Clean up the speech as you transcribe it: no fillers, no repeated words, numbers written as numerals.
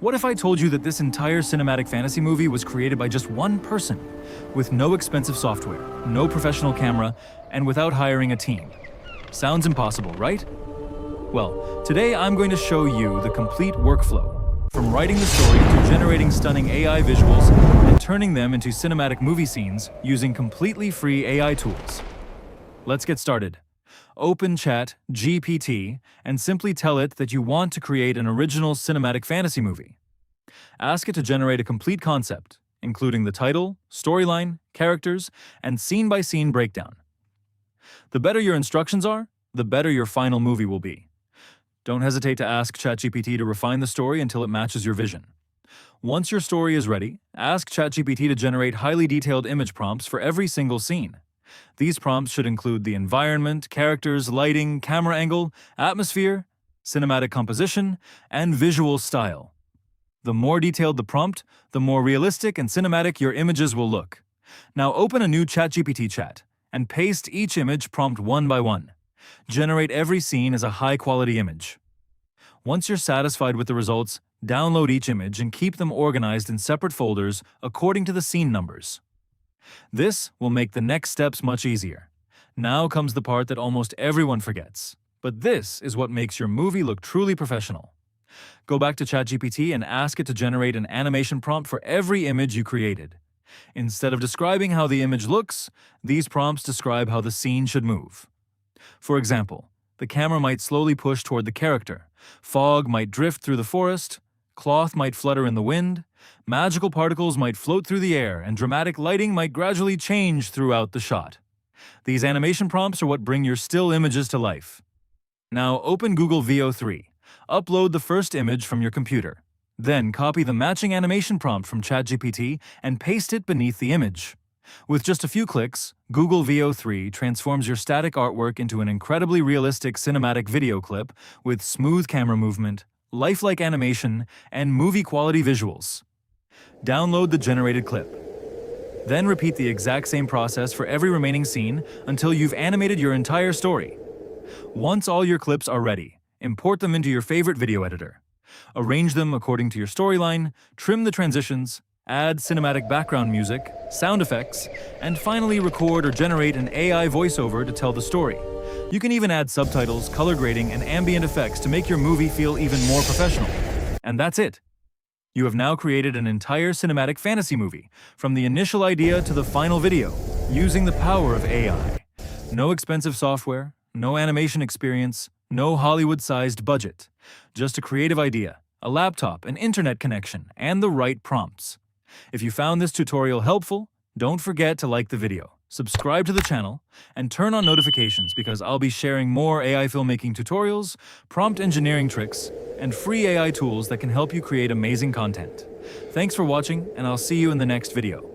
What if I told you that this entire cinematic fantasy movie was created by just one person, with no expensive software, no professional camera, and without hiring a team? Sounds impossible, right? Well, today I'm going to show you the complete workflow, from writing the story to generating stunning AI visuals and turning them into cinematic movie scenes using completely free AI tools. Let's get started. Open ChatGPT and simply tell it that you want to create an original cinematic fantasy movie. Ask it to generate a complete concept, including the title, storyline, characters, and scene-by-scene breakdown. The better your instructions are, the better your final movie will be. Don't hesitate to ask ChatGPT to refine the story until it matches your vision. Once your story is ready, ask ChatGPT to generate highly detailed image prompts for every single scene. These prompts should include the environment, characters, lighting, camera angle, atmosphere, cinematic composition, and visual style. The more detailed the prompt, the more realistic and cinematic your images will look. Now open a new ChatGPT chat and paste each image prompt one by one. Generate every scene as a high-quality image. Once you're satisfied with the results, download each image and keep them organized in separate folders according to the scene numbers. This will make the next steps much easier. Now comes the part that almost everyone forgets. But this is what makes your movie look truly professional. Go back to ChatGPT and ask it to generate an animation prompt for every image you created. Instead of describing how the image looks, these prompts describe how the scene should move. For example, the camera might slowly push toward the character, fog might drift through the forest, cloth might flutter in the wind, magical particles might float through the air, and dramatic lighting might gradually change throughout the shot. These animation prompts are what bring your still images to life. Now open Google VO3, upload the first image from your computer. Then copy the matching animation prompt from ChatGPT and paste it beneath the image. With just a few clicks, Google VO3 transforms your static artwork into an incredibly realistic cinematic video clip with smooth camera movement, lifelike animation, and movie-quality visuals. Download the generated clip. Then repeat the exact same process for every remaining scene until you've animated your entire story. Once all your clips are ready, import them into your favorite video editor. Arrange them according to your storyline, trim the transitions, add cinematic background music, sound effects, and finally record or generate an AI voiceover to tell the story. You can even add subtitles, color grading, and ambient effects to make your movie feel even more professional. And that's it. You have now created an entire cinematic fantasy movie, from the initial idea to the final video, using the power of AI. No expensive software, no animation experience, no Hollywood-sized budget. Just a creative idea, a laptop, an internet connection, and the right prompts. If you found this tutorial helpful, don't forget to like the video, subscribe to the channel, and turn on notifications because I'll be sharing more AI filmmaking tutorials, prompt engineering tricks, and free AI tools that can help you create amazing content. Thanks for watching, and I'll see you in the next video.